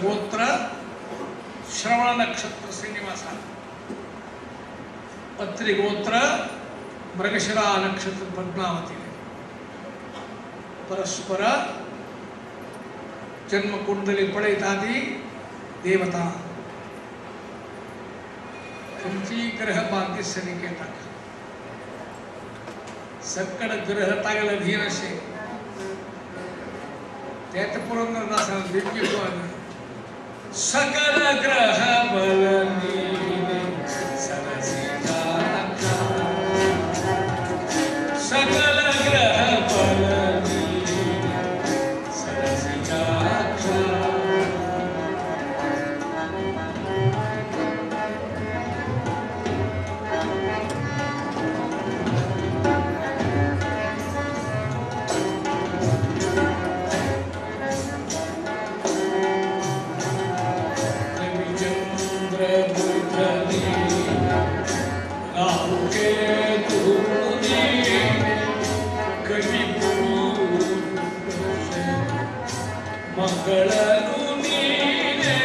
गोत्र श्रवण नक्षत्र श्रीनिवास, अत्रि गोत्र मृगशिरा नक्षत्र पद्मावती, परस्पर जन्म कुंडली पड़ेतादी देवता कंची ग्रह भाग्य सनिकेता सक्कड ग्रह तागल धीरशे त्यात पुरंदरदासाला दिव्य सकल ग्रह बलनीने सरसिजाक्षा, सकल ग्रह बलनीने सरसिजाक्षा, मंगळनु नीने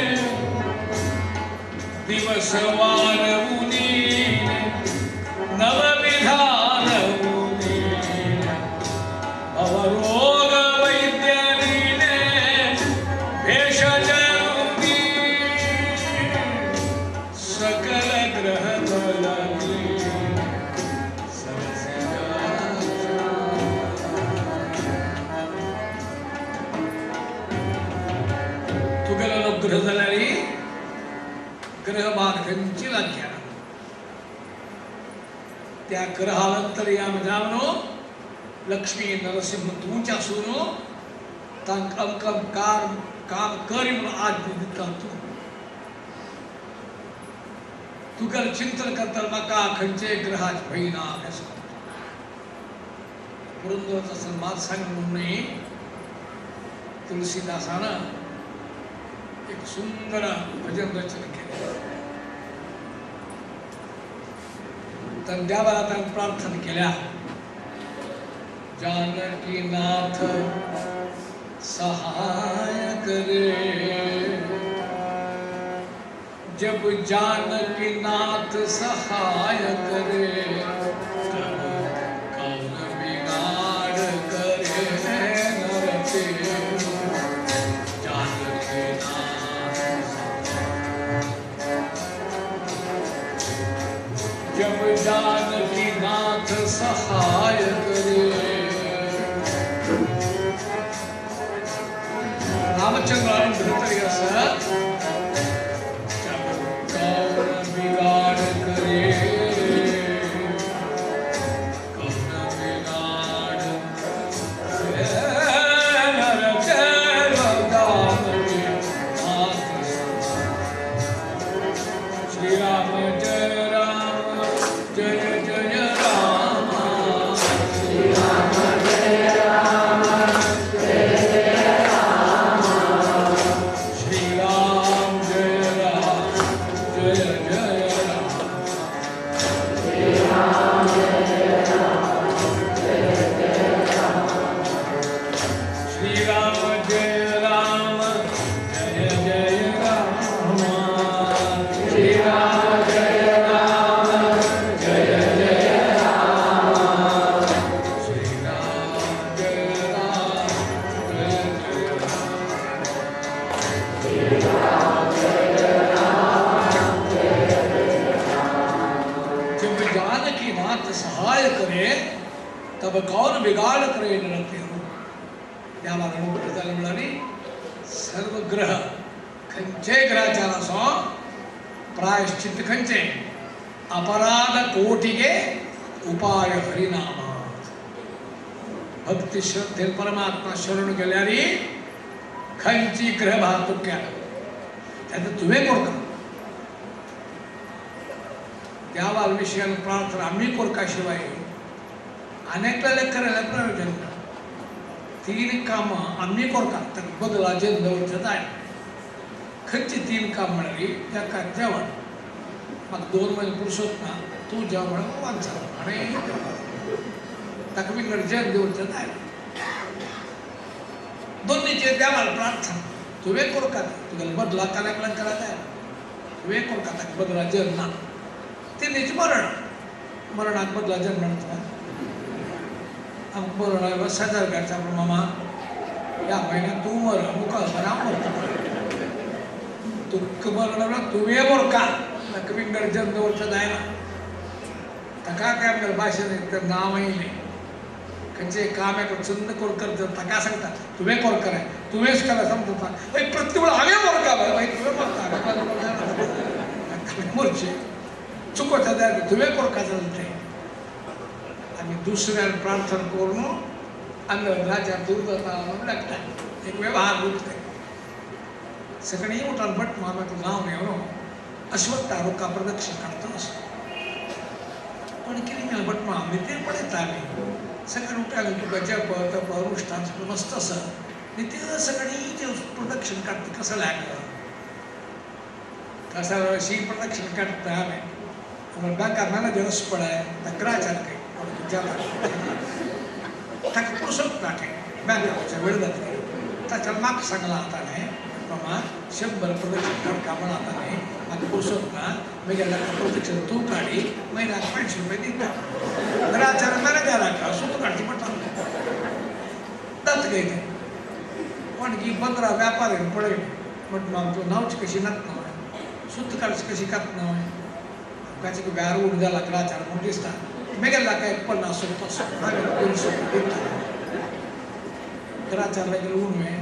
दिवसवानवु नीने नवविधानवु नीने अवरोग वैद्य नीने भेषजनु नीने सकल ग्रह बल नीने ग्रह झाली ग्रह बांधकांची लाख्या त्या ग्रहानंतर या जावनो लक्ष्मी नरसिंह तुमच्या सूनो तांक अंकम काम करी म्हणून आज दिता तुगल चिंतन करता मका खंचे ग्रहाच भैना अभ्यास पुरंदरचा सन्मान सांगून नाही तुलसीदासानं एक सुंदर भजन रचन केले. तर देवाला त्यांनी प्रार्थना केल्या, जानकी नाथ सहाय करे, जब जानकी नाथ सहाय करे तब कौन बिगाड़ करे नरते. जब जानकी नाथ सहाय करे, रामचंद्र धृतरी असं जब कौन बिगाड़ करे, कौन बिगाड़ नरते जानकी नाथ श्री राम जय राम जय जय राम, श्री राम जय राम जय जय राम, श्री राम जय राम जय जय राम, श्री राम जय राम जय जय राम, श्री राम जय राम जय जय राम, श्री राम जय राम जय जय राम, श्री राम जय राम जय जय राम, श्री राम जय राम जय जय राम. जब जानकी नाथ सहाय करे तब कौन बिगाड़ करे नरते. देवाला मुक्तताला मिळाली. सर्व ग्रह खंचे ग्रहाच्या नसो प्रायश्चित खंचे अपराध कोटिगे उपाय हरिनाम. भक्ती श्रद्धे परमात्मा शरण गेल्याने खंची ग्रह वाहतूक केला त्यात तुम्ही कोरका देवा विषयाला प्रार्थना आम्ही कोरकाशिवाय अनेकला करायला प्रयोजन. तीन काम आम्ही कोरका तर बदला जन्मवत आहे. खंची तीन काम म्हणाली त्या का जेवण मग 2 महिने पुरुषोत ना तू जेवण वांचा आणि तकमीकडे जग देऊन आहे. दोन्हीचे देवाला प्रार्थना तुवे कोरकात तुगेल बदला काल्याक करा जाय तुवे कोरकाताक बदला जन्ना ते निज मरणाक बदला जन्म म्हणटा आमकां मरण शेजार घरचा मामा ह्या म्हयन्याक तूं मर मुखार मर हांव मरता तुका मरण तुवें मरका ताका विंगड जन्म दवरचो जायना ताका काय आमच्या भाशेन नांव येयलें खंयचें काम एक चुन्न कोरकर जर ताका सांगता तुवें कोरकर तुवेंच करा समजता प्रत्येक वेळ हांवें मरता तुवें मरता मरचें चुकोवता जाय तुवें कोरका जालें तें आमी दुसऱ्यान प्रार्थना करून आमी राजा दूर जाता म्हणून लागता एक वेव्हार उरता सकाळी उठून भट मामाक नांव घेवन अश्वत्था रोका प्रदक्षिण काडटा असो पण कितें केलें भट मामा नितीन पळयता आमी सकाळी उठायला तुका जप तप अनुष्ठान सगळं मस्त असं नितीन सकाळी ते प्रदक्षिण काढते कसं लागलं कसं अशी प्रदक्षिण काढता आम्ही बँका मॅनेजरच पडाय तक्रार काही ताका पुसत नाटे बँकाच्या वेळ जातली ताच्या म्हाका सांगला आतां मामा 100 प्रदक्षिण काडका म्हण आतां म्हाका पुसत ना मागीर ताका प्रदक्षिण तूं काडी म्हयन्याक 500 रुपया दिता घराच्या मॅनेजराक सुत काडची पडटा दत्त घेयते पण की 15 व्यापारी पळय म्हट म्हाका तूं नांवची कशी नात न्हय सुत काडची कशी कात न्हय ताची व्यार उड जाला घराच्या म्हूण दिसता मागीर लाका 50 रुपया 200 दिता घराच्या लागीं उणवें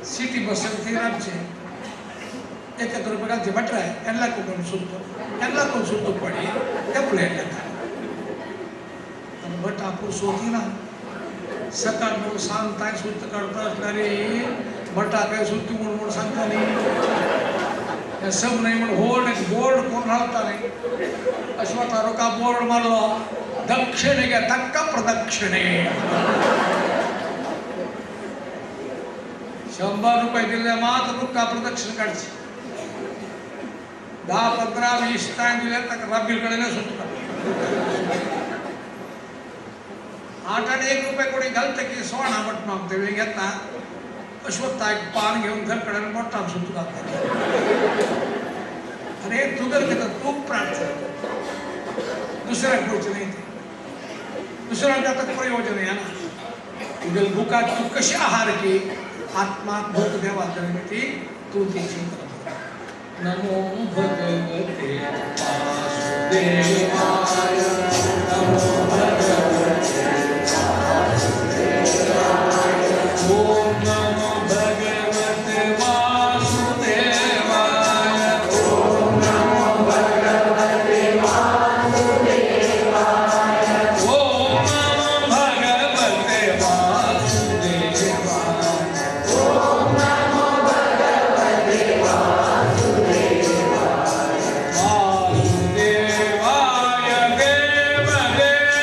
सिटी बस थी रावचे 1 रुपया घालचे बटराय एनला कोण सुद्धा पडी त्या फुड्यान येता बट आपूण सोदी ना सकाळ म्हणून सांगता सुद्त काडता आसल्यारे बटा काय सुद्ती म्हणून सांगता न्ही सब नाही म्हणून बोर्ड कोण रावता न्ही अश्वत्था रोका बोर्ड मारलो दक्षिणे गे तक्का प्रदक्षिणे 100 रुपये दिले मात रुक्का प्रदक्षिण काढची 10, 15, 20 टाइम दिले तर रब्बील कडेन सुटका 8 आणि 1 रुपये कोणी घालते की सोना म्हट मग ते घेता अश्वत्था एक पान घेऊन घर कडेन मोठा सुटका अरे तुगल घेता तूप प्रार्थना दुसऱ्याक करचें नाही दुसऱ्याक आता प्रयोजन आहे ना तुगेल बुकाक तू कशी आहार की आत्मा भूत देवा निर्मिती तू तिची नमो भगवते वासुदेवाय नमो भगवते ओम नमो भगवते वासुदेवाय ओम नमो भगवते वासुदेवाय ओम नमो भगवते वासुदेवाय वासुदेवाय देव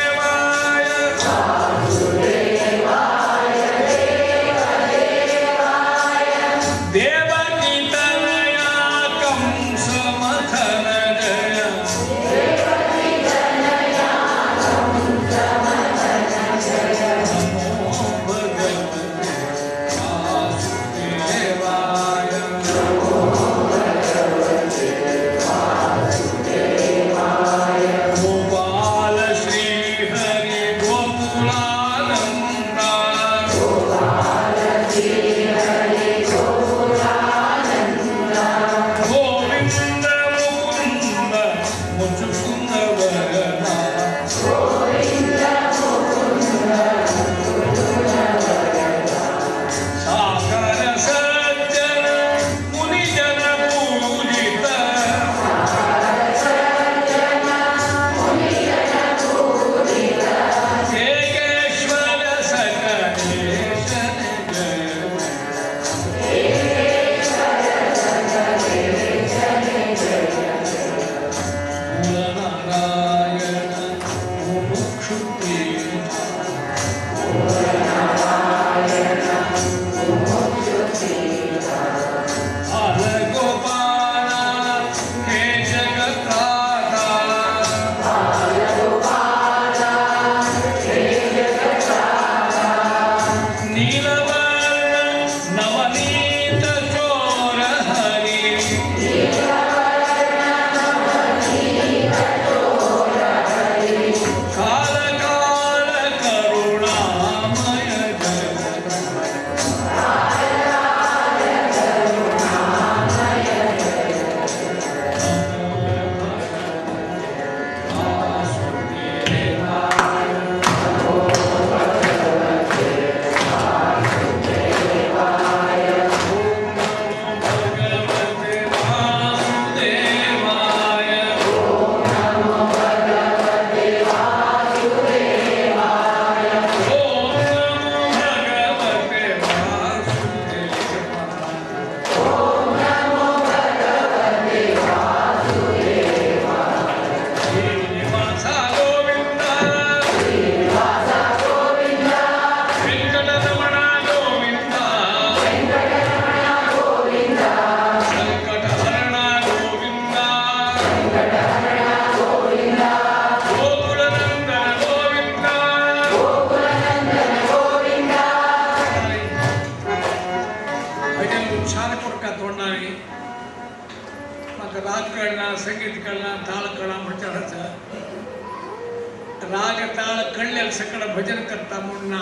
राग ताळ कळलेल सकळ भजन करता म्हणून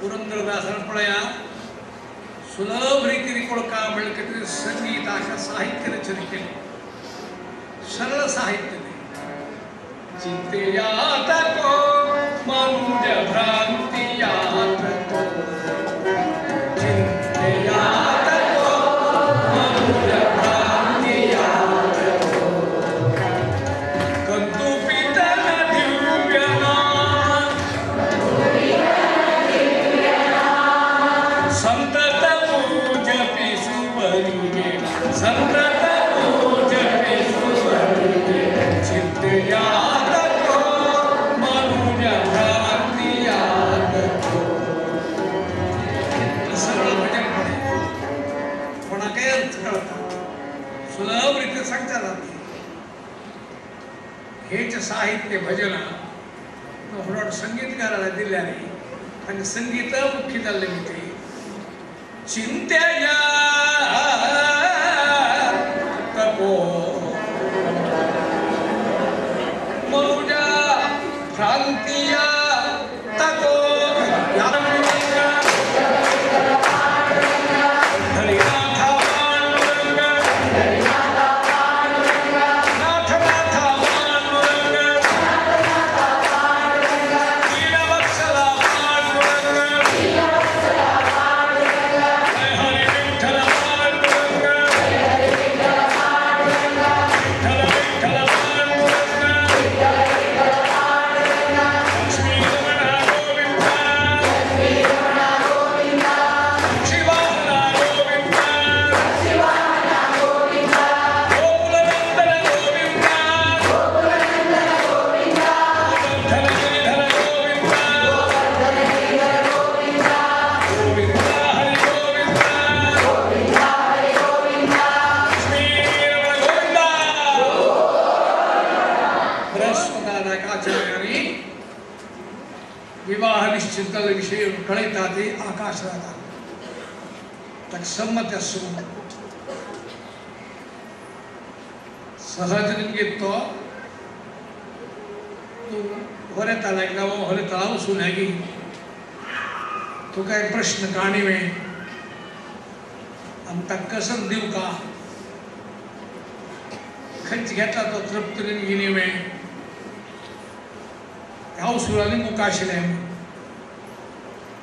पुरंदरदासन पळया सुलभ रीती कोळका मिळकती संगीत अशा साहित्य रचने केले सरळ साहित्य चिंतेयात को मनुज भ्रांतियात को चिंतेयात को मनुज भ्रांतियात को कंतु पितन दिव्यनाम संतत पूजपि सुवरुणेन संतत पूजपि सुवरुणेन चिंतेयात सुलभ रीती सांगता जाते हेच साहित्य भजन थोडं संगीतकाराला दिल्याने आणि संगीत मुख्य झाले ते चिंत्या तपो मौजा भ्रांतिया तको विवाह निश्चित विषय कळता ते आकाश राहता तक सम्मत सहज निम्गे तो तू होरे तालाक लावो होरे तालाव सुनागी तो काय प्रश्न काणी में अंत कसम देऊ का खंच घेतला तो तृप्त निम्गिनी में याव सुराली मुकाशिले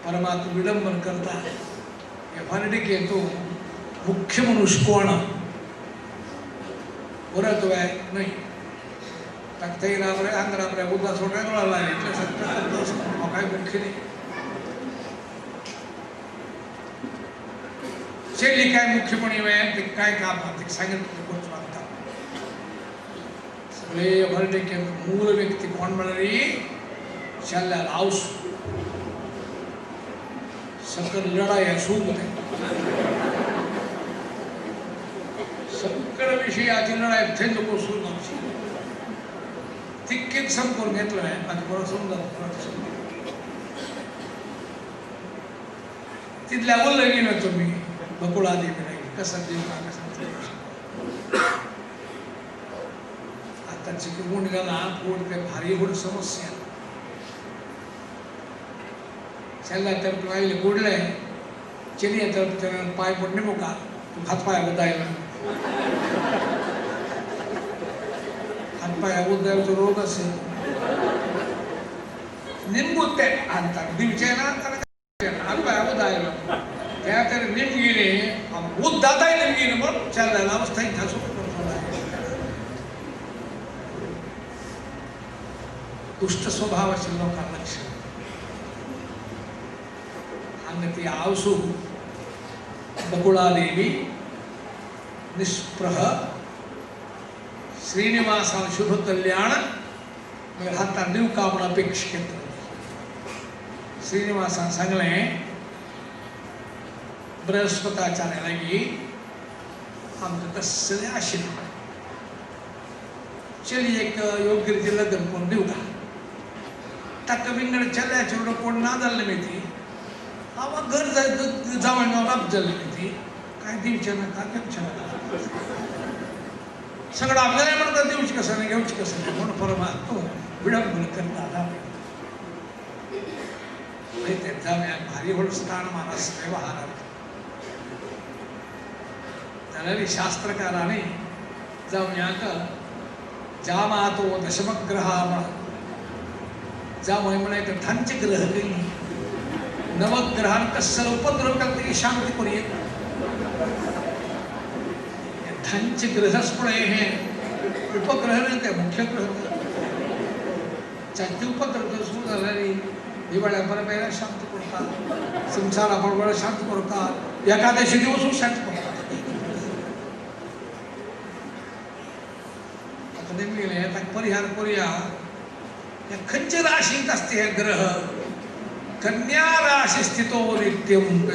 परमात्मा विडंबन करता या फारडिके तो मुख्य मनुष्य कोण बरं तो आहे नाही तक्ताई रामरे अंगरामरे बुद्धा सोडा नळाला इतले सत्य करतो काय मुख्य नाही शेली काय मुख्यपणी वेळ ते काय काम ते सांगितलं कोण सांगतात सगळे फारडिके मूल व्यक्ती कोण म्हणाली शाला लावस सकल लढाई असू मध्ये सकल विषयाची लढाई थे लोक सुरू नव्हती तितकेच संपूर्ण घेतलं आहे आणि बरं समजा तिथल्या बोललं गेलं तुम्ही बकुळा देवी नाही कसं देऊ का कसं आताची गुण गेला पोट ते भारी गुण समस्या चला तर राहिले गोडले चलिए तर पाय पडणे मोका हात पाय बदायला हात पाय उद्याचा रोग असेल निंबू ते आणतात दिवचे ना हात पाय बदायला त्या तर निमगिने उद्दाताय निमगिने पण चालला अवस्था घासू दुष्ट स्वभावाचे लोकांना लक्ष ती आवसू बकुळादेवी निष्प्रह श्रीनिवासा शुभ कल्याण हातात देव कामना अपेक्षित श्रीनिवासा सांगले बृहस्पताचार्यालागी आमचं तसले आशीर्वाद चली एक योग्य रीती लग्न कोण देऊ का तक विंगड चल्याचे कोण नादल मी आवा घर जायचं जावं राब झालं ती काय दिवच्या ना का केमच्या सगळं आपल्याला म्हणतात देऊच कसं नाही घेऊच कसं नाही म्हणून परमात्मा विडंबन करतात त्यांचा भारी होळ स्थान मानस व्यवहारात त्याला शास्त्रकाराने जाऊयाक जामातो दशमग्रहा ज्यामुळे म्हणायचं धांचे ग्रह काही नवग्रहान कसं उपद्रव करते शांती करूया धांचे ग्रहच पण हे उपग्रह नाही ते मुख्य ग्रह त्यांचे उपद्रव सुरू झाल्याने दिवाळ्या बऱ्या शांत पडतात संसारा बरोबर शांत पडतात एकादशी दिवस शांत पडतात आता नेमले आता परिहार करूया या खंच राशीत असते हे ग्रह कन्या राशी स्थितो नित्यम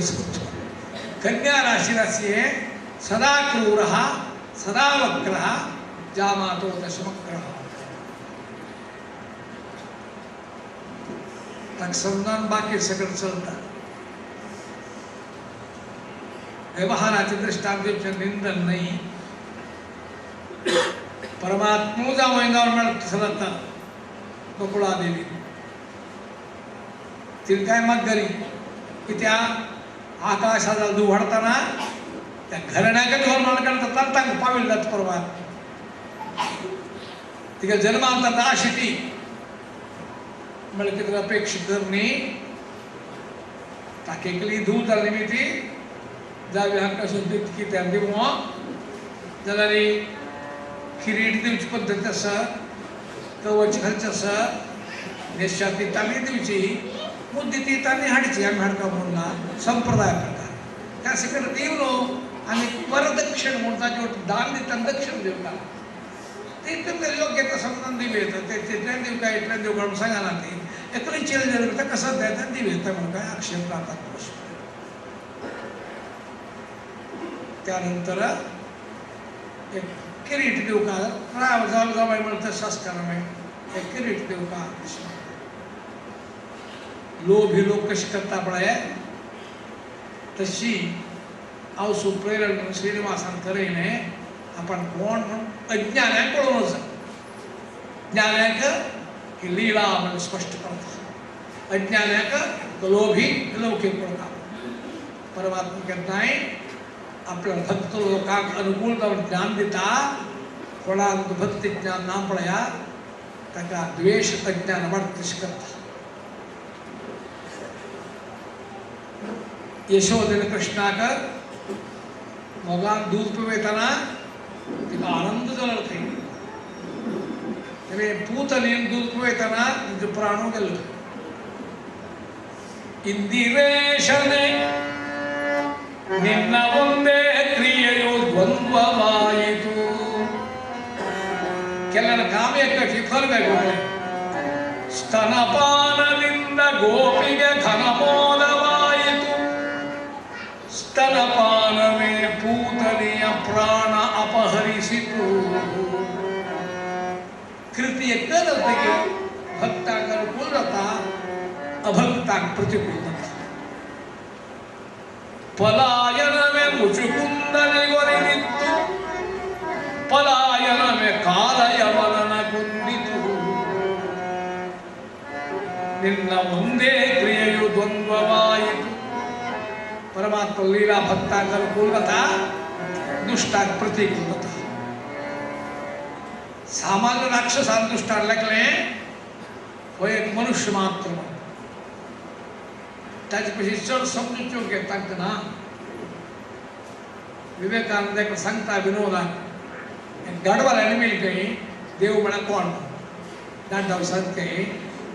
कन्या राशी है सदा क्रूर सदा वक्र जामातो दशमग्रह तक समजावून बाकी सगळं चालतात व्यवहाराचे दृष्टांत निंदन नाही परमात्मा जावं मिळत सलत बकुळा देवी तिला काय मग घरी की त्या आकाशाला दुवाडताना त्या घराण्याकडे धोरण करता तांग पाविल जात परमात्मा तिका जन्मांता आशिती म्हणजे अपेक्षित करणे ताकेकली दूध निमित्ती जावी आकाशात की त्या देव जाल्यार किरीट दिवची पद्धत आसा कवच घालचे आसा देशातली ताली दिवची मुद्दी ती ताली हाडची आम्ही हाडका म्हणला संप्रदाय प्रकार त्या सगळं देवलो आणि परदक्षिण म्हणता जेव्हा दान दिता दक्षिण देवता ते योग्य तर समजून दिवे येतं ते तिथल्यान देव काय इथल्यान देव काढून सांगा ना ते एकली चेल जर तर कसं द्यायचं दिवे येतं म्हणून काय आक्षेप राहतात त्यानंतर एक किरीट देऊ का राव जाऊ जावाय म्हणतं संस्कार एक किरीट देऊ का लोभी लोक कशी करता पडाय तशी अवसू प्रेरण श्रीनिवासान तरेने आपण कोण अज्ञानाक कळून ज्ञानाक ही लीला म्हणजे स्पष्ट करता अज्ञानाक लोभी लौकिक पडता परमात्मा कहताय आपल्या भक्त लोकांक अनुकूल जाऊन ज्ञान दिता कोणाक भक्ती ज्ञान ना पडया ताका द्वेष अज्ञान वाटतीस करता यशोदेन कृष्णाक मोगान दूध पिवयतना तिका आनंद जालो थंय तेणे पूतनेन दूध पिवयतना तिचो प्राणो गेलो इंदिरेशने निन्न वंदे क्रियेयो द्वंद्ववायितु ಕೆಲವರ ಕಾಮ್ಯಕ್ಕೆ ಫಲ ಬೇಕು ಸ್ತನಪಾನದಿಂದ ಗೋಪಿಗೆ ಘನಮೋದವಾಯಿತು ಸ್ತನಪಾನವೇ ಪೂತನೆಯ ಪ್ರಾಣ ಅಪಹರಿಸಿತು ಕೃತಿಯ ಕರತೆಗೆ ಭಕ್ತಾಂಗರ ಪೂರ್ಣತ ಅಭಕ್ತಾಂಗ ಪ್ರತಿಕೂಲತ ಪಲಾಯನವೇ ಮುಚುಕುಂದನಿಗೊರೆಗಿತ್ತು ಪಲಾಯನವೇ ಕಾಲಯವನನ ಕೊಂದಿತು ನಿನ್ನ ಒಂದೇ ಕ್ರಿಯೆಯು ದ್ವಂದ್ವವಾಯಿತು परमात्मा लीला भक्तांकर कुलता दुष्टाक प्रतिकूलता सामान्य राक्षसान दुष्टार लागले हो एक मनुष्य मात्र त्याच्यापेक्षा चढ समजून घेतात ना विवेकानंद सांगता विनोदा गाडवाला मिळेल काही देव म्हणा कोण दांडाव सांग काही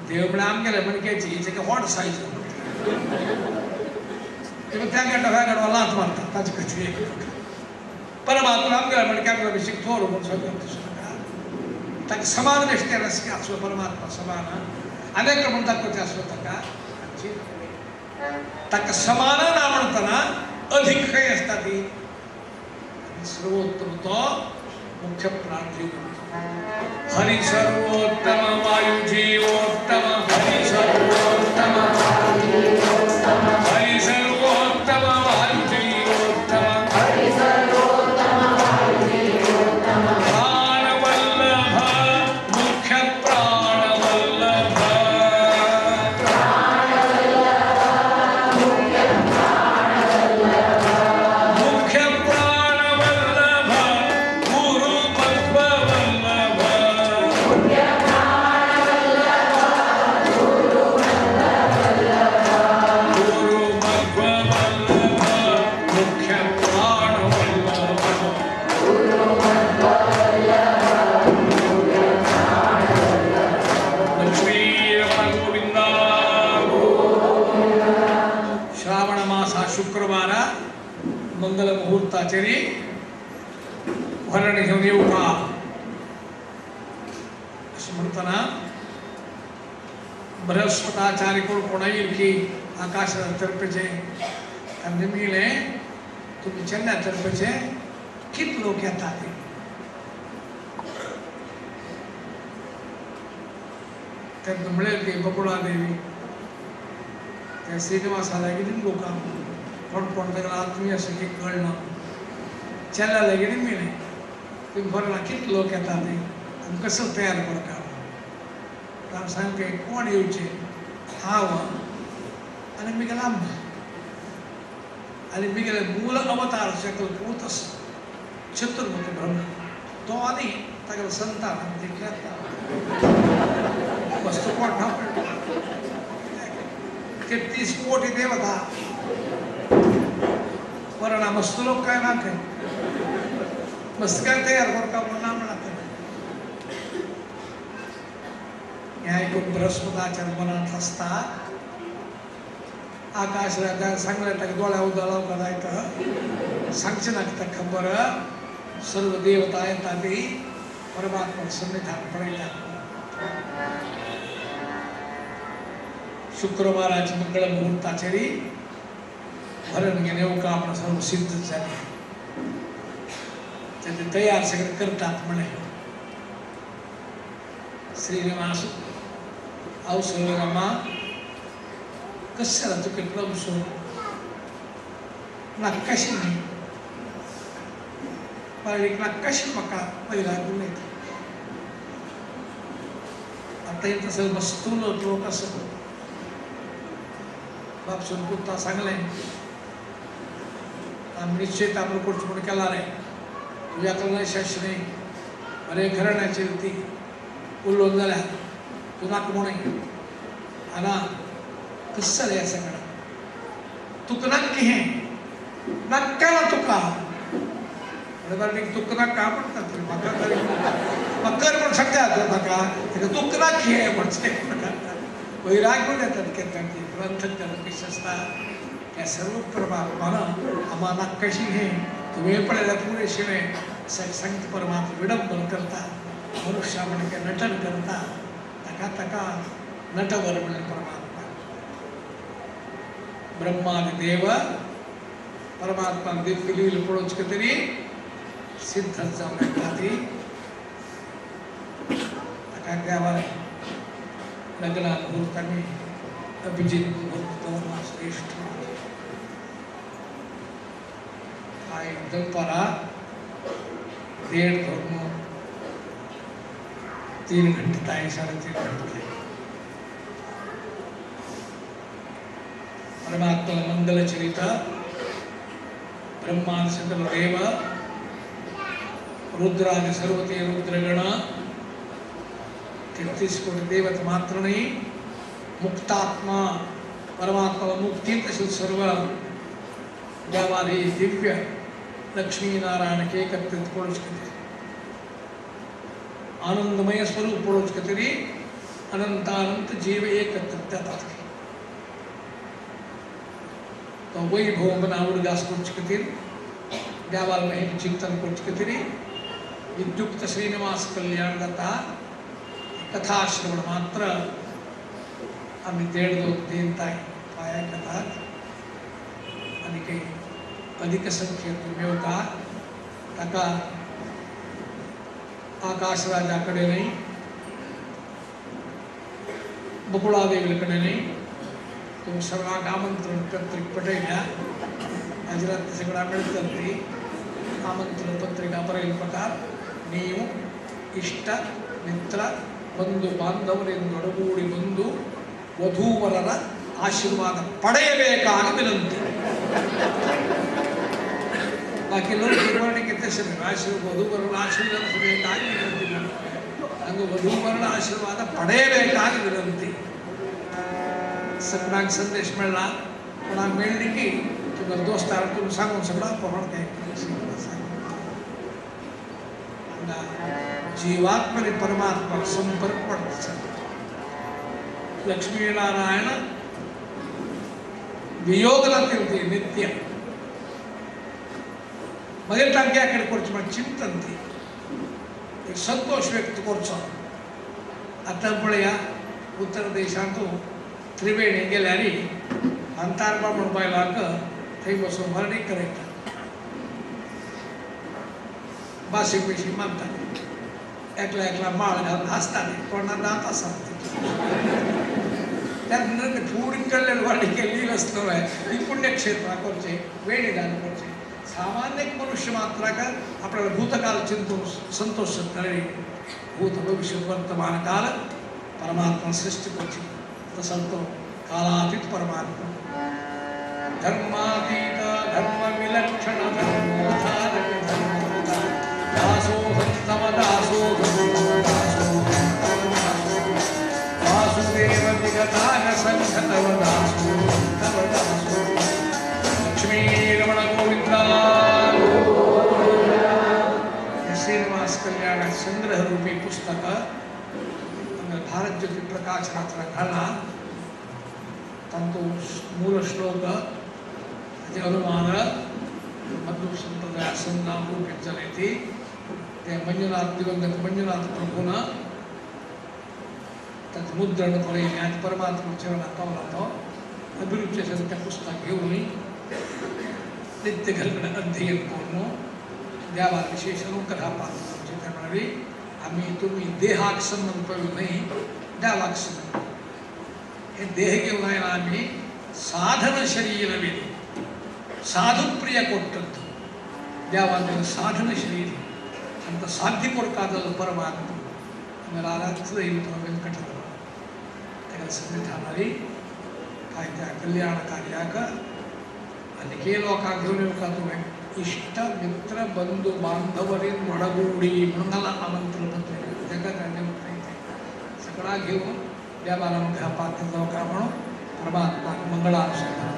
देव म्हणा आमगेला म्हणक्याची हॉट साईज त्या गड्डा लात मारतात ताची कशी परमात्मा आमगेला म्हणक्या शिक थोडं म्हणून सगळं ताका समान निष्ठेन असलो परमात्मा समान अनेक म्हणतात कधी असलो ताका समान ना म्हणताना अधिक काही असता ती सर्वोत्तम तो मुख्य प्राण जीव हरि सर्वोत्तम वायु जीवोत्तम हरि सर्वोत्तम हरि सर्वोत्तम वायु जीवोत्तम हरि सर्वोत्तम वायु जीवोत्तम मुहूर्ताचेरी भरण घेऊन येऊ का असं म्हणताना बृहस्पताचार्य कोण येईल की आकाशाला तर्फेचे आणि मिळले तुम्ही चेन्नई तर्फेचे किती लोक येतात त्यांना मिळेल की बकुळा देवी त्या श्रीनिवासाला गेली लोक कोण त्याला आत्मीय असं की कळणं चेन्नईला गेली मिळेल तुम्ही भरला किती लोक येतात आणि कसं तयार करता कारण सांगते कोण येऊचे हा आणि मी गेला आणि मी गेले मूल अवतार शकल पूतस चतुर्मुख ब्रह्म तो आणि त्याला संतान वस्तू कोण ते 30 कोटी देवता वरणा मस्त लोक काय ना काय मस्त काय तयार कर का म्हणून नाम लागतं या ऐकून बृहस्पताच्या मनात असतात आकाशला सांगलं डोळ्या उदाला करायचं सांगचे लागतं खबर सर्व देवता येतात ते परमात्मा सन्निधान पडायला शुक्रवाराची मंगळ मुहूर्ताचेरी भरण घेणे का आपण सर्व सिद्ध झाले त्याचे तयार सगळे करतात म्हणे श्रीनिवास अवसरमा कशाला तुके प्रभू नक्काशी नाही नक्काशी मका पहिला गुन्हे आता येत असेल मस्तून लोक असं बापसून कुत्ता सांगलाय आम्ही निश्चित आपण कुठं केला नाही तुझ्याकडं शास्त्र नाही अरे घराण्याची ती उल्लोन झाल्या तू नाक म्हणून आना कसं रे सगळं तुक नक्की हे नक्काला तुका तुकना का म्हणतात मकर पण सगळ्यात नका तुक नक्की हे म्हणजे वैराग पण येतात ग्रंथ विशेषता त्या सर्व परमात्मानं आम्हा नक्काशी हे तुम्ही पडलेल्या पुढे शिवे संत परमात्मा विडंबन करता मनुष्यामध्ये नटन करता तका तका नटवर म्हणजे परमात्मा ब्रह्मादि देव परमात्मा दिल पडोच तरी सिद्ध जाऊन तका द्यावा लग्नात मुहूर्ताने अभिजित मुहूर्त श्रेष्ठ एकदम परा 1.5 धर्म 3 घंटे 3.5 घंटे परमात्मा मंगल चरिता ब्रह्मांड सकल देव रुद्रादि सर्वते रुद्रगण 33 कोटी देवत मात्र नाही मुक्तात्मा परमात्मा मुक्ती तसेच सर्व ज्यामध्ये दिव्य लक्ष्मी नारायण के एकत्रित पडोच आनंदमय स्वरूप पडोच तरी अनंतानंत जीव एकत्रित जातात तो वैभव बनावड गास पडोच देवाल में चिंतन पडोच विद्युक्त श्रीनिवास कल्याण दाता कथा श्रवण मात्र आम्ही 1.5-2 ताई पाया कथा आणि काही अधिक संख्येत मिळवता तका आकाशराजाकडे नाही बकुळादेवीकडे नाही तुम्ही सर्वांना आमंत्रण पत्रिक पटेल्या हजरात सगळा मिळतात ती आमंत्रण पत्रिका बरेल प्रकार ನೀವು ಇಷ್ಟ ಮಿತ್ರ ಬಂಧು ಬಾಂಧವರಿಂದೊಡಗೂಡಿ ಬಂದು ವಧೂವರರ ಆಶೀರ್ವಾದ ಪಡೆಯಬೇಕಾಗಿ ವಿನಂತಿ ಬಾಕಿ ನಿರ್ವಹಣೆಗೆ ವಧೂವರರ ಆಶೀರ್ವಾದ ಬೇಕಾಗಿ ವಿನಂತಿ ಹಂಗೆ ವಧೂವರರ ಆಶೀರ್ವಾದ ಪಡೆಯಬೇಕಾಗಿ ವಿನಂತಿ सगळ्यांना संदेश मिळला पण मिळली की तुम्हाला दोस्तार तुम्ही सांगून सगळा प्रमाण काय जीवात्मने परमात्मा संपर्क पडत लक्ष्मीनारायण वियोगला तिरते नित्य मागीर तांकां हे करचें म्हण चिंतन ती एक संतोष व्यक्त करचो. आतां पळया उत्तर देशांतूं त्रिवेणी गेल्यार अंतारबा म्हूण बायलांक थंय बसून भरणी करयता, बाशीक बिशीक मारता, एकला माळ घालून हांसताले, तोंडार दांत आसा. त्यानंतर फूड कल्याण वाडी केली असलो ही पुण्यक्षेत्रां करचे, वेणीदान करचे. सामान्य एक मनुष्य मात्राक आपल्याला भूतकाल चिंतून संतोष करे. भूत भविष्य वर्तमान काल परमात्मा सृष्टी करची. तसा तो कालातीत परमात्मा, धर्मातीत धर्म विलक्षण धर्मोधारक धर्मोदार दासोऽहं तव दासोऽहं वासुदेव विगतान संघ तव दासोऽहं तव दासोऽहं. लक्ष्मी रमण गोविंदा. श्रीनिवास कल्याण संग्रह रूपी पुस्तक भारत ज्योति प्रकाशनाचा घाला. तंतु मूल श्लोक त्याचे अनुमान मधुर संप्रदाय संनाम रूपीत झाले ते मंजुनाथ दिवंगत मंजुनाथ प्रभून त्याचं मुद्रण करून आज परमात्मा चरणात पावला तो अभिरुची त्या पुस्तक घेऊन नित्य घालून अध्ययन करून देवा विशेष अनुग्रह पात्र म्हणावी. आम्ही तुम्ही देहाक संबंध पडू नाही, देवाक संबंध. हे देह घेऊन आयला आम्ही साधन शरीर नवीन साधुप्रिय कोट्टದ್ದು देवांना साधन शरीर ಅಂತ ಸಾಧ್ಯ ಕೊಡ್ಕಾದಲ್ಲ ಪರಮಾತ್ಮ. ಆಮೇಲೆ ಆರಾಧ್ಯ ಇವತ್ತು ವೆಂಕಟರಮಣ त्याला संविधानारी काय त्या कल्याण कार्याक अनेके लोकांक घेऊन येवका तुम्ही इष्ट मित्र बंधू बांधवरीन वडगुडी म्हणून आमंत्रण जगात सगळा घेऊन देवाला मोठ्या पात्र लोका म्हणून परमात्मा मंगळानुसंधान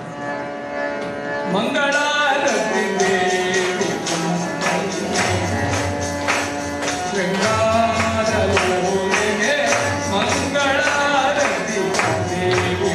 मंगळारती देवी शृंगारलोले मंगळारती देवी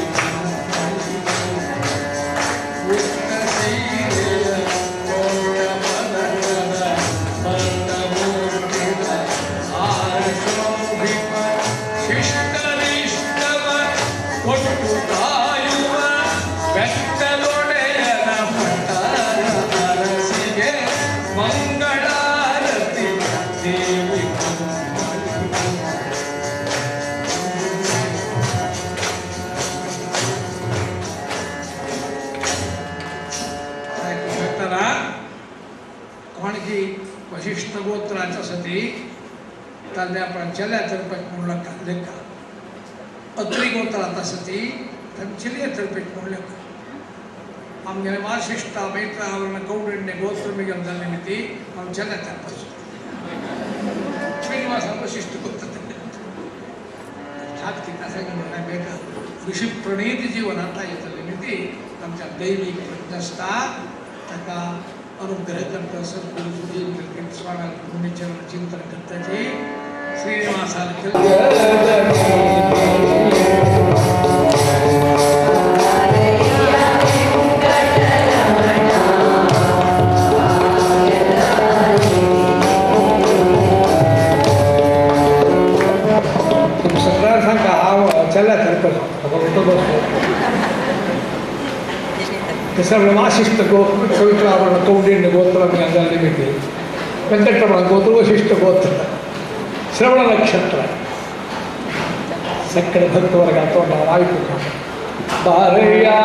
वशिष्ठ गोत्राच्या सती ताल्या चल्या तर्फे म्हणून लेख अत्री गोत्राचा सती चिलिया तर्फे म्हणून लेख आमगे वाशिष्ठ मैत्र आवरण कौंडिण्य गोत्र मिगल निमित्ती हम चल्या तर्फ श्रीनिवास वशिष्ठ गोत्र ಬೇಕಾ ಋಷಿ ಪ್ರಣೀತಿ ಜೀವನ ಅಂತ येतले निमित्ती आमच्या दैविक प्रज्ञास्था तका अनुग्रह करता सद्गुरु सुधीर स्वामी पुण्यचरण चिंतन करताचे श्रीनिवासाला वाशिष्ठ गोत्र पवित्रावरण कौंडिण्य गोत्र निमित्ती वेंकटरमण गोत्र वशिष्ठ गोत्र श्रवण नक्षत्र सक्कड भक्तवर्ग तोंड वायू बारया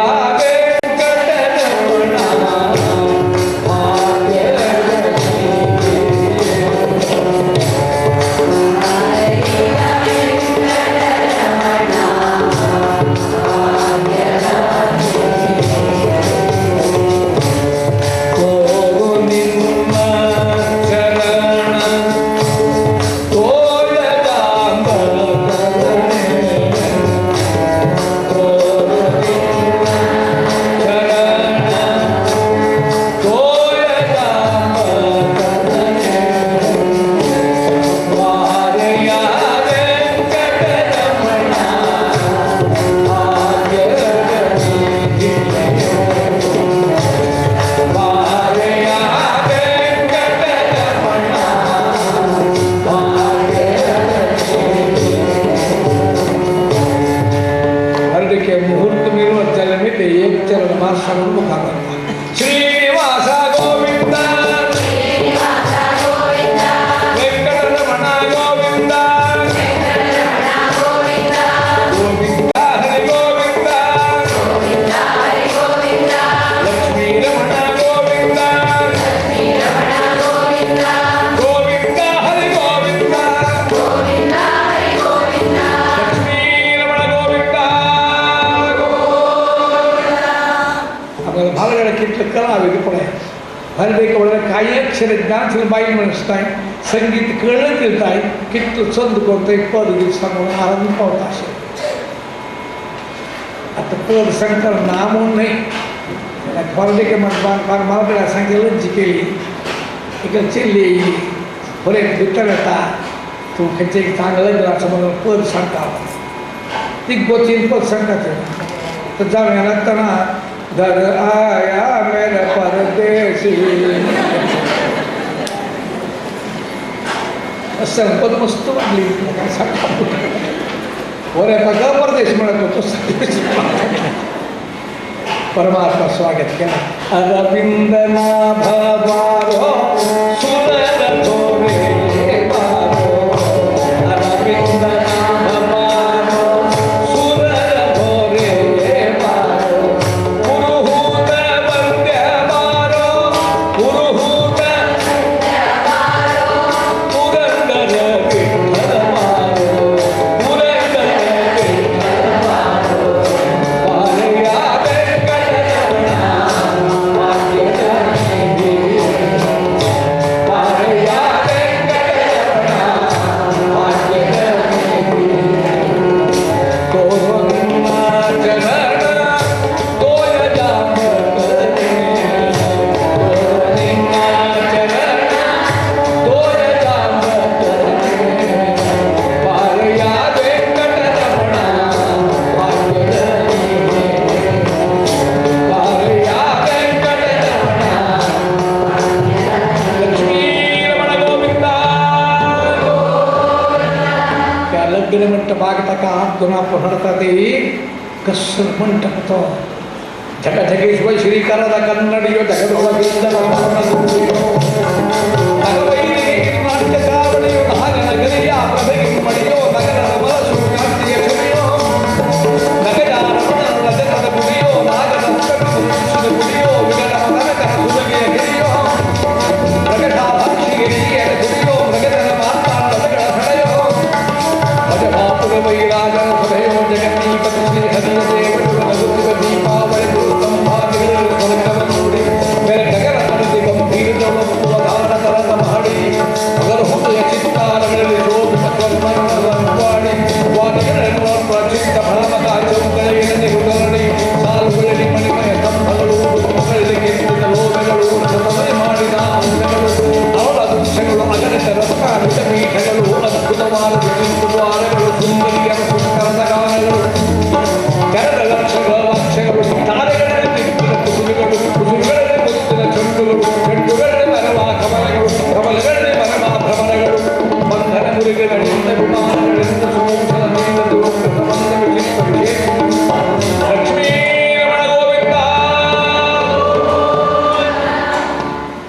मुहूर्त मिळवत जन्मिते एक चरण मार्शन मुखा श्रीनिवास गोविंद वेंकटरमण गोविंद गोविंद हरि गोविंद लक्ष्मी रमण गोविंद गोविंद हरि गोविंद लक्ष्मी रमण गोविंद आपल्याला भालगड किती कला हवी पण आहे हरदेकडे काही अक्षर ज्ञान बाई म्हणताय संगीत कळलं देताय किती छंद करतोय पद गीत सांगून आनंद पावत असेल आता पद सांगताना नाम म्हणून नाही हरदेके म्हणतात फार मला सांगितलं जी केली इकडे चिल्ली बरे भितर येतात तू ह्याचे चांगलं असं म्हणून पद सांगतात ती गोचीन पद सांगतात तर जाऊन नंतर ना घर आया मेरा परदेसी असं पद मस्त वाटली बरे बघा परदेश म्हणत होतो परमात्मा स्वागत केला अरविंद नाभारो सुंदर थोरे बारो अरविंद नाभारो सुंदर थोरे बारो पुरुहूत वंद्य बारो पुरुहूत पुरंदर विठ्ठल बारो पुरंदर विठ्ठल बारो पारया वेंकटरमणा पारया वेंकटरमणा कोरोना चरण तोय जामकने कोरोना चरण तोय जामकने पारया वेंकटरमणा पारया वेंकटरमणा लक्ष्मी रमण गोविंद त्या लग्न मंटपाक ताका हात दोन पहरता ते कसर मंटप तो झगझगेश्वर श्रीकाराचा कन्नडियो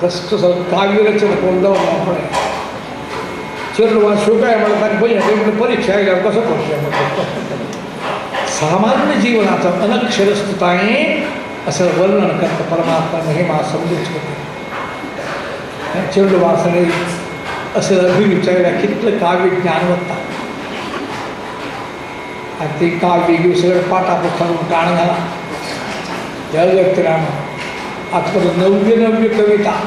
कष्ट काव्यरचना कोणता आपण चेरवा शोकाय म्हणतात भाई परीक्षा आहे कसं परीक्षा सामान्य जीवनाचा अनक्षरस्तुताने असं वर्णन करतं परमात्मा महिमा समजूच होते चेरवासने असं अभिविचारल्या कितलं काव्य ज्ञानवत्ता आणि ते काव्य घेऊ सगळं पाठापुठावून टाण झाला जगत्राम आजपर्यंत नव्य कविता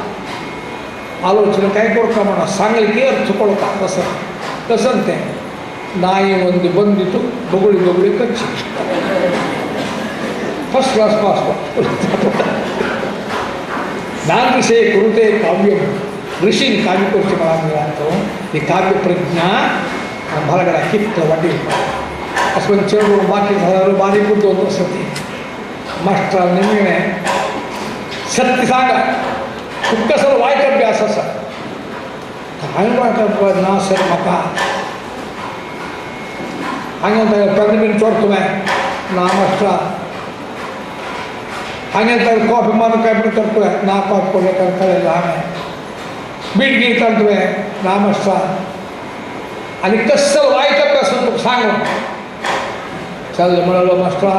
आलोचना काय करता म्हणा सांगेल की अर्थ पडता तसं तसं ते नाही म्हणजे बंदितो बगडी कच्ची फर्स्ट क्लास पास ज्ञान विषय कृते काव्य ऋषीने काव्य करते मला मिळातो ही काव्य प्रज्ञा मला कित्त वाटेल असं चढून बाकी झालं बारीक दोन असते मास्टरांनी मिळणे सत्य सांगा तू कसं वाईट अभ्यास असा काय वाटत ना सर मका अंगण 15 मिनिट चोरतो मैं नामस्त्र हांगे कॉफी मारून काय पण करतोय ना कॉफी कोणी करता लहान आहे बीट घेत आणतोय नामस्त्र आणि कसं व्हायचं कसं तू सांग चाललं म्हणालो मास्टरा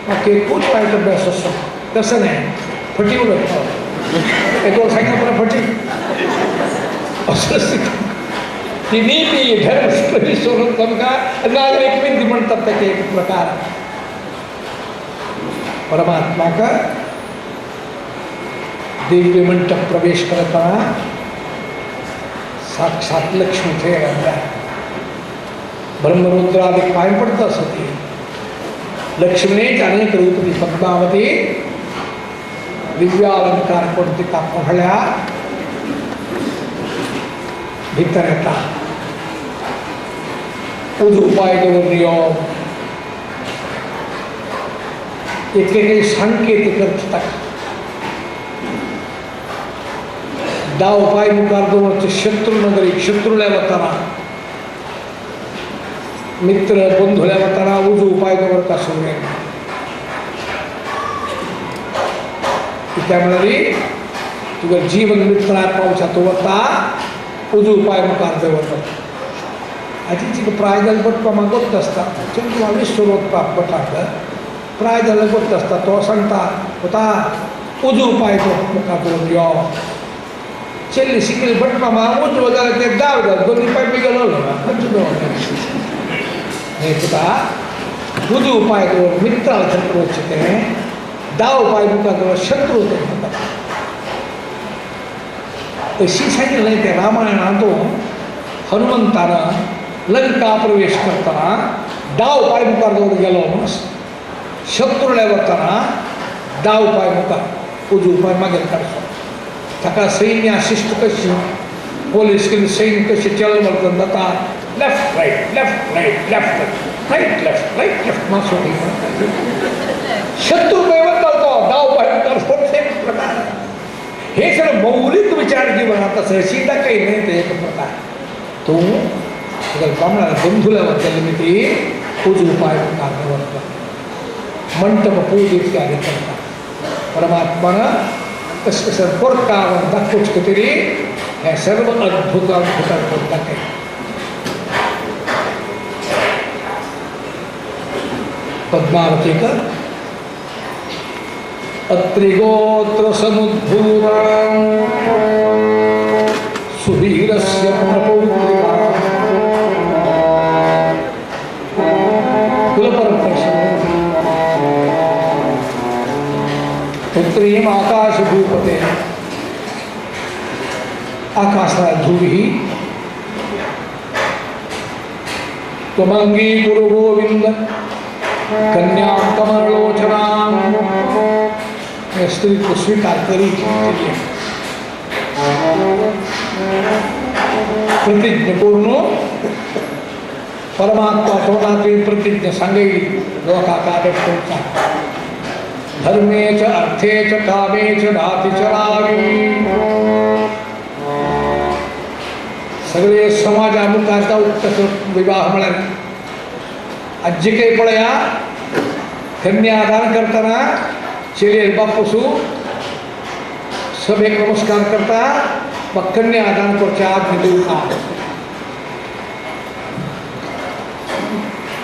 मग ते खूप वाईट अभ्यास असतो तसं नाही फटी उलट एक सांगितलं पण फटी असं ती नीती धर्म सोडून का नागरिक विधी म्हणतात त्याचे एक प्रकार परमात्मा का दिव्य मंडप प्रवेश करताना साक्षात लक्ष्मी थे ब्रह्मरुद्र आदि पाय पडत असते लक्ष्मीनेच अनेक रूपी पद्मावती दिव्यालंकार कोणती का पहळ्या भीतर येतात उपाय नियम एकेकाळी सांकेतिक करतात डाव पाय मुखार जवळचे शत्रुनगरी शत्रूला वताना मित्र बंधुल्या वताना उजू उपाय जवळ का सोडे त्या म्हणाली तुझं जीवन मित्र पावसा तो वता उजू उपाय मुखार जवळ आजी प्रायदल बट मागत असतात तुम्हाला विश्वरोध पटाक प्रायदल बट असतात तो सांगता होता उजू उपाय तो मुखार यो ಚೆಲ್ಲಿ ಸಿಕ್ಕಲಿ ಬಟ್ ಮಾಮೂಲು ಹೋದಾಗ ದಾವದ ಒಂದು ಪಾಯಿ ಬಿಗಲಲ್ಲ ನೇತುಕ ಬುದು ಉಪಾಯಗಳು ಮಿತ್ರ ಶತ್ರು ವಚ್ಚತೆ दाव उपाय मुखार शत्रू होते तशी सांगितलं नाही त्या रामायणातून हनुमंतानं लंका प्रवेश करताना डाव पाय मुखार जवळ गेलो शत्रूला वरताना डाव पाय मुखार उजू उपाय मागे काढतो taka सैन्य शिस्त कशी पोलीस केली सैन्य कशी चल म्हणतात जाता लेफ्ट राईट लेफ्ट मासो शत्रू पैवत चालतो डाव पाय प्रकार हे सगळं मौलिक विचार जीवनात असं सीधा काही नाही ते एक प्रकार तो ब्राह्मणाला बंधुल्याबद्दल मी ती पूज उपाय मंडप पूजित कार्य करतात परमात्मानं कसं कसं पोरकावर दाखवूच तरी ह्या सर्व अद्भुत करतात पद्मावती का अत्रिगोत्र समुद्भूता सुवीरस्य प्रपौत्रिका कुलपरंपरा पुत्रीम आकाश भूपते आकाशा ध्रुवी त्वमंगी गुरु गोविंद कन्या कमलोचना स्त्री को स्वीकार करी प्रतिज्ञ पूर्ण परमात्मा तोंडातली प्रतिज्ञा सांगेल लोकाकाश धर्मे च अर्थे च कामे च नाति चरावी सगळे समाजामुखाचा उत्कट विवाह म्हणाले आजी काही पळया कन्यादान करताना चेले बापूसू सभेक नमस्कार करता मग कन्यादान करच्या आज्ञा देऊ का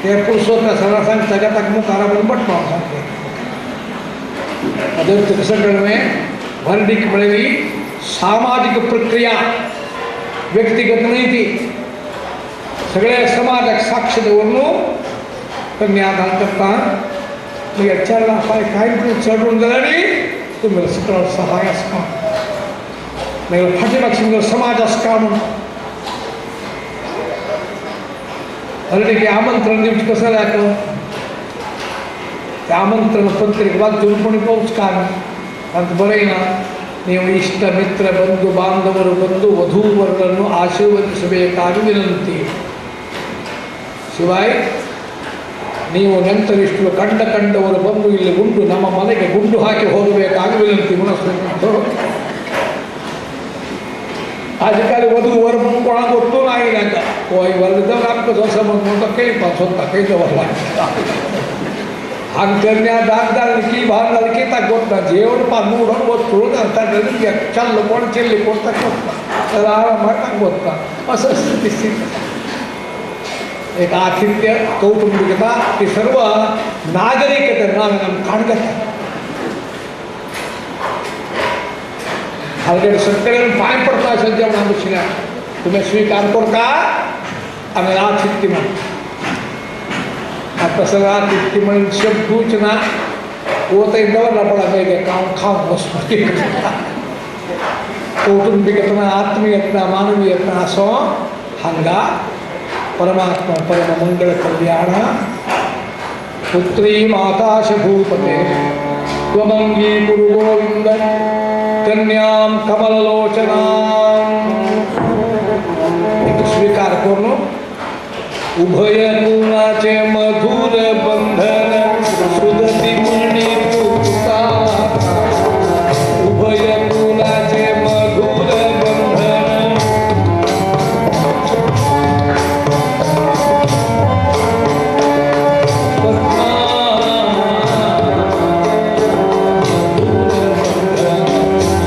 ते पुरुषोत्तर सगळा सांगता जगात मुखारा पण बट पाहून सांगते ಅದಕ್ಕೆ ಕಸಗಳೇ ವರ್ಣಿಕ ಬೆಳೆದಿ सामाजिक प्रक्रिया व्यक्तिगत नाही ती सगळ्या समाजात साक्ष देऊन कन्यादान करता मी याच्याला पाय काही चढून झाली तुम्ही सगळं सहाय असता नाही फाटीमागची समाज असता म्हणून अरे की आमंत्रण नेमकी कसं राहतं आमंत्रण पत्रिक वाचून कोणी पाऊच का ಅಂತ ಬರೆಯಿನ ನೀವು ಇಷ್ಟ ಮಿತ್ರ ಬಂಧು ಬಾಂಧವರು ಬಂದು ವಧೂವರರನ್ನು ಆಶೀರ್ವದಿಸಬೇಕಾಗಿ ವಿನಂತಿ ಶಿವಾಯ್ ನೀವು ನೆಂಟರಿಷ್ಟು ಕಂಡವರು ಬಂದು ಇಲ್ಲಿ ಗುಂಡು ನಮ್ಮ ಮನೆಗೆ ಗುಂಡು ಹಾಕಿ ಹೋಗಬೇಕಾಗಿ ವಿನಂತಿ ಮನಸ್ಸು आजकाल वधू वर कोणा गोष्टो नाही का वर्ग आमचं जसं म्हणतो काही पण स्वतः काही जवळ हांकरण्या दागदार की भार की तक जेवण मूड बोलून चल कोण ಚೆಲ್ಲಿ ಕೊಡ್ತಾ आरामात असं स्थिती एक आतिथ्य कौटुंबिकता ही सर्व नागरिकते काणगत हालगड सगळ्यांना पाय पडता जेवणा दुसऱ्या तुम्ही स्वीकार करता आणि आतिथ्य म्हण आता सगळं आतिथ्य म्हणून शब्दूच ना होत दवरला पडा पाहिजे काम खाऊन बसतो कौटुंबिकतना आत्मीयतना मानवीयतना असो हांगा परमात्मा परम मंगल कल्याण पुत्री माताश भूपते त्वमंगी गुरु गोविंद कन्याम कमललोचना स्वीकार करून उभय कुणाचे मधुर बंधन सुदती मणी तुका उभय कुणाचे मधुर बंधन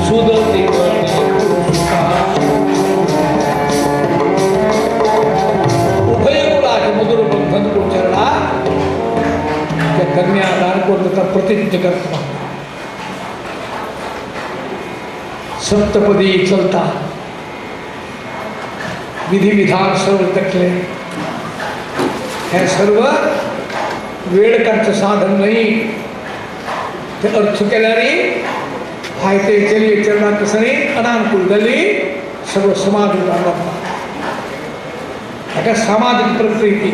सुदती मणी तुका उभय कुणाचे मधुर बंधन उच्चारणा त्या कन्यादान करता प्रतिज्ञ करता सप्तपदी चलता विधी विधान सर्व तकले हे सर्व वेळकांचं साधन नाही ते अर्थ केल्याने हाय ते चलिये चरणा कसरी अनानुकूल गली सर्व समाज उदाहरण सामाजिक प्रकृती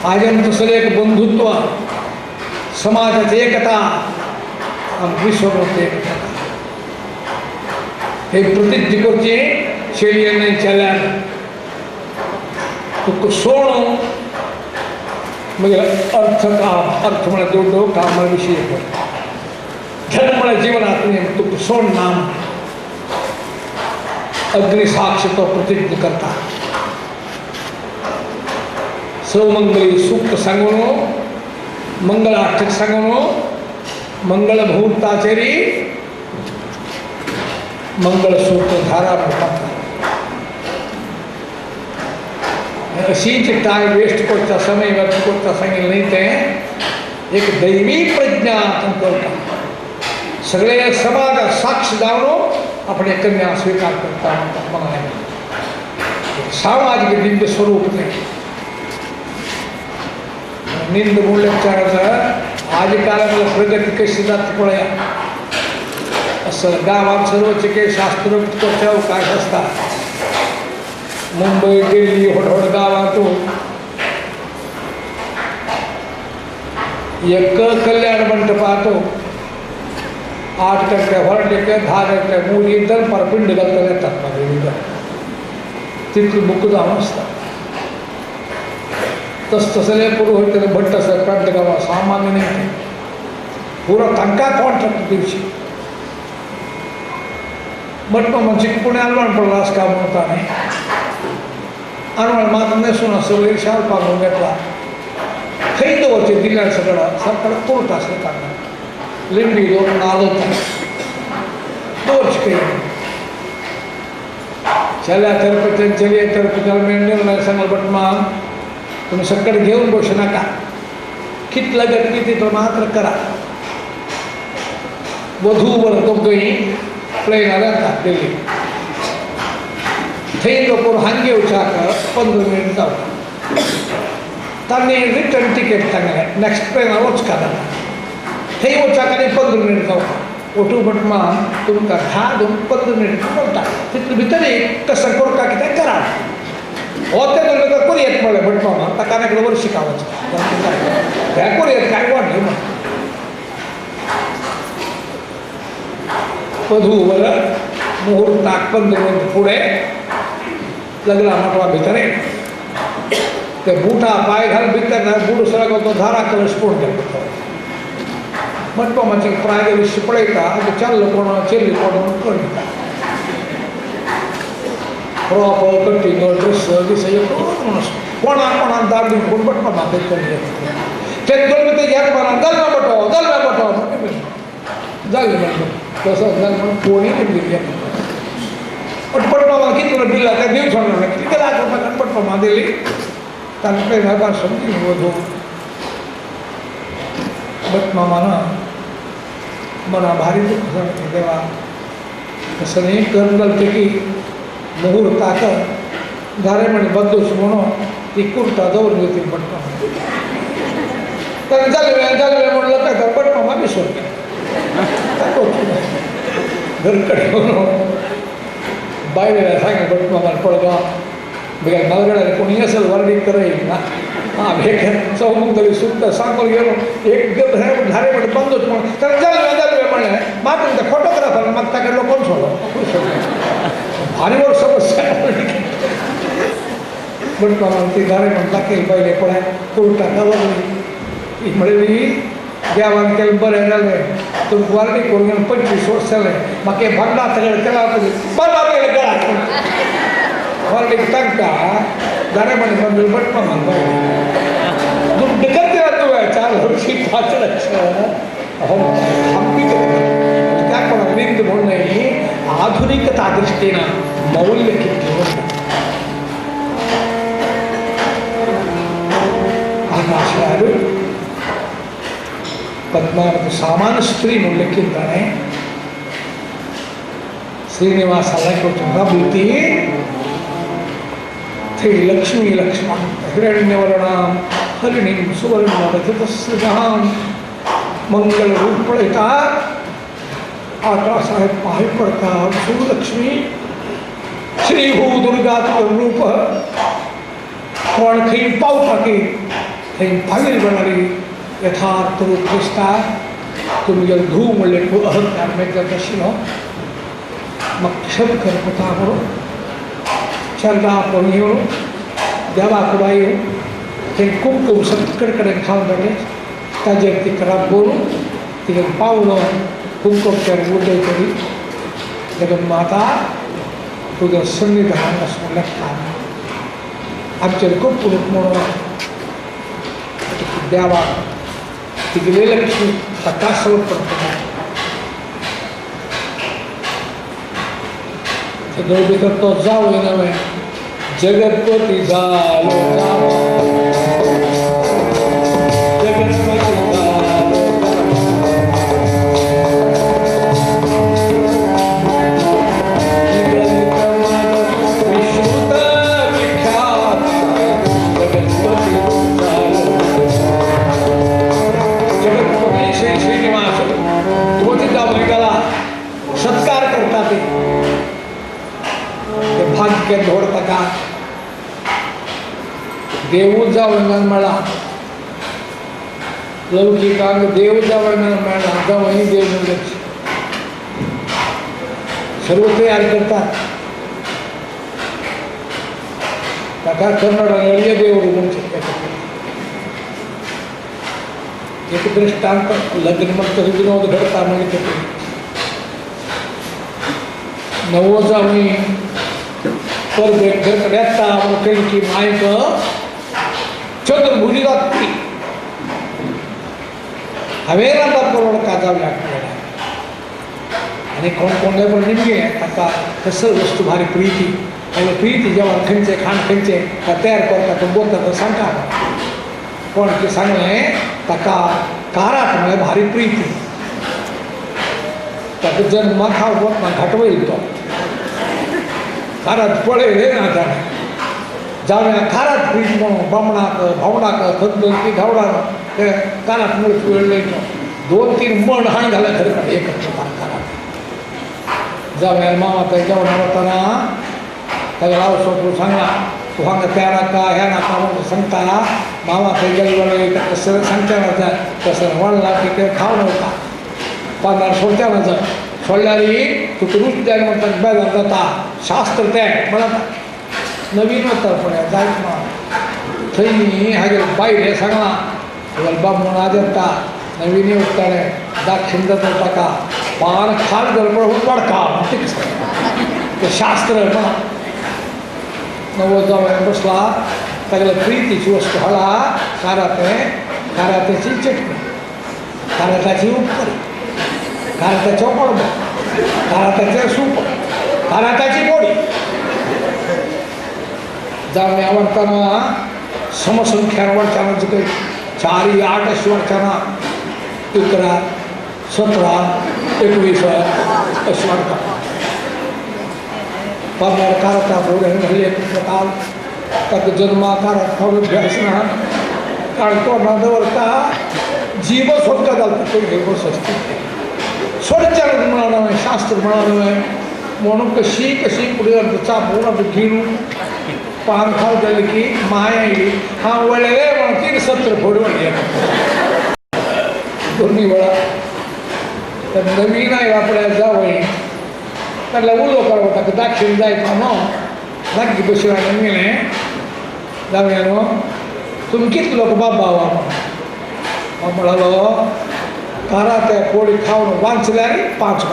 आजंत सगळे एक बंधुत्व समाजाची एकता विश्वभर एकता हे प्रतिज्ञ करचे शेलियन चल्या तुक सोण म्हणजे अर्थ काम अर्थ म्हणा दोडो काम विषय धर्म म्हणा जीवनात तुक सोण नाम अग्निसाक्ष तो प्रतिज्ञ करता सौमंगली सूक्त सांगणो मंगलाष्टक सांगणो मंगल मुहूर्ताचेरी मंगलसूत्र धारा पडतात अशीच टाइम वेस्ट करता समय व्यर्थ करता सांगितलं नाही ते एक दैवी प्रज्ञा करता सगळे समाज साक्ष जावणो आपण कन्या स्वीकार करता म्हणाले सामाजिक दिव्य स्वरूप नाही निंद मूल्यचाराचं आज काळाला प्रगती कशी जात पळया असं गावात सर्व चिके शास्त्र काय असतात मुंबई दिल्ली होडहोड गावातून एक कल्याण मंडप पाहतो 8 टक्के भरले 10 टक्के मुली तर परपिंड घालता येतात मध्ये तिथली बुक जाऊन असतात तसले पुरोहित भट्ट सर प्रांत गावा सामान्य नाही पुरा तंका कॉन्ट्रॅक्ट दिवशी बट म्हणजे पुणे अलवाण पडलास का म्हणता नाही अलवाण मात्र नेसून असं शाल पाहून घेतला खैद होते दिल्या सगळं सरकार कोर्ट असं काढणार लिंबी दोन नालत दोष काही चल्या तर्फे चलिये तर्फे त्याला निर्णय सांगाल बट मग तुम्ही सकट घेऊन बसू नका कित लगत किती तो मात्र करा वधूवर दोघंही प्लेन आल्यात दिल्ली थंय लोक हांगे उचाक 15 मिनिट जाऊ त्यांनी रिटर्न तिकेट सांगलें नेक्स्ट ट्रेन वच करा थंय वचाक आनी 15 मिनिट जाऊ ओटू बट मान तुमकां 10-15 मिनिट बोलता तितले भितर कसं करता कितें करा होते तर कोणी येत म्हणलं भट मामा तकानाकडे वर शिकावायचं त्या कोणी येत काय वाटलं मग वधूवर मुहूर्ताक 15 मिनिट पुढे लगला म्हटवा भितर ते बुटा पाय घाल भितर ना बुड सगळं तो धारा कलश कोण करतो म्हटवा म्हणजे प्राय विषय पळयता चाललं कोण चेल्ली कोण कळटा प्रॉपर कटिंग ड्रेस दिसाय कोणा दाबी कोण बटपा माते करी ते दोन ते यात म्हणा दल बटो जाले म्हणतो तसं जाल म्हणून कोणी दिली पटपटमा किती तुला दिला त्या देव सोडणार किती लाख रुपये पटपमा दिली कारण काही नका समजून होतो बटमामानं मला भारी दुःख झालं तेव्हा तसं नाही कर्नलपैकी मुहूर्ताक घरे म्हणे बदूस म्हणून ती कुर्ता जाऊन घेतील बटमा तर जलवे म्हणलं काय तर बटमा मी सोडते घरकडे बायला सांगा बटमा मला पडगा बघा नलगड्याला कोणी असेल वर्णित करायला ना हां भेट चौमुख तरी सुद्धा सांगून गेलो एक झाले म्हणजे बंदूच म्हणून तर जलवे म्हणले मग तुमच्या फोटोग्राफर मग त्याकडे कोण सोडलं भारीवर समस्या बटमा ती घरे म्हणून टाकेल पहिले पडाय कुर्ता कवरली म्हणजे देवान केलं बरं झालं तुम वारणी करून 25 वर्ष झाले मग हे भंडा सगळं केला बरं गळा वारणी टाकता घरे म्हणे म्हणजे बटमा म्हणतो दुःख करते तू 4 वर्षी 5 लक्ष त्या कोणा विंद म्हणून आधुनिकता दृष्टीनं मौल्य किती होतं आकाशाలు పద్మావతి సామాన్య స్త్రీ ఉల్లేఖించానే శ్రీనివాస అల్లకొచ్చిందా బుద్ధి శ్రీ లక్ష్మీ లక్ష్మణ హిరణ్యవర్ణం హరిణీం సువర్ణరజతస్సృజాం मंगल रूप पड़ता आकाश आहे पाय पडता सुलक्ष्मी श्री भू दुर्गा रूप कोण खी पाव टाके खी फाईल बनारी यथार्थ रूप दिसता तुम्ही जर धू म्हणले तो अहंकार मेघ दर्शन मग शंकर होता म्हणून चंदा पण येऊन देवा कुडा येऊन ते कुंकुम सगळीकडे खाऊन जाते ताजेर ती खराब बोलून तिथे पावलं कुंकुमच्या उदय करी जगन्माता तुझं संविधान असं लक्षात आमचे खूप पुरुष म्हणून द्यावा तिकडे लक्ष्मी प्रकाशवर पडतो तर तो जाऊ नव्हे जगतपती झालो धोडता का देऊ जावं मला लौकिकांग देव जावं मला जावं देव लक्ष सर्व तयार करतात त्या कन्नड अळ्य देव एक दृष्टांत लग्न मग विनोद घडता म्हणजे नवोजा मी पर घरकड्याचा की मायक चतुर्भुजी लागती हवेला परवड काजावी लागते आणि कोण पण निमगे आता कसं वस्तू भारी प्रीती आणि प्रीती जेव्हा खंचे खाण खंचे तयार करतात बोलतात तर सांगतात पण ते सांगणे तका कारात म्हणजे भारी प्रीती त्याचा जन्म खावत घाटवईल तो खारात पळे रे ना जाऊया खारात प्रीत म्हणून बमणाक भावणाक थंडी धावडा ते कानात मूळ पिळले 2-3 मण हाण घाला खरं एकत्र खारात जाऊया मामा त्या जेवण होताना त्याला राव सोडून सांगा तू सांगा त्या नाका ह्या नाका म्हणून सांगता मामा ते गेले कसं सांगता कसं वळला की ते खाऊ नव्हता 15 सोडत्या ना सोडल्यारी तू रुच द्यायला म्हणतात बायला जाता शास्त्र त्याग म्हणत नवीन होता पण जायच मग थंय हागे बायले सांगला बामून आजता नवीन उत्तर दाक्षिंद टाका पान खाल गडबड होऊन पडका ते शास्त्र म्हणा नवो जावया बसला तागेले प्रितीची वस्तू हळा कारात्याची चटणी कारात्याची उपकरी कारात्याचो पळबो कारात्याचें सूप कारात्याची पोळी जावया वरतना समसंख्यान वरच्यान जिथे 4 8 अशी वरच्याना 11 17 21 अशी वाढता पार कारात्या पोळ्यान घाले प्रकार ताका जन्मा कारात खावून अभ्यास ना कारण तो ना दवरता जीव सोडटा जाता पयली गोष्ट असते सोडच्यान म्हणावं शास्त्र म्हणावं म्हणून कशी पुढे चापून आपलं घेऊन पान खाऊ झालं की माया येईल हा वळले म्हणून 3 सत्र फोडून दोन्ही वेळा तर नवीन आहे आपल्याला जावं त्याला उलो करावं का दाक्षिण जायचं न्हू लागीं बसून आनी गेले जावया न्हू तुमी कितले लोक बाबा म्हणालो कारात्या पोळी खावन वांचल्यार 5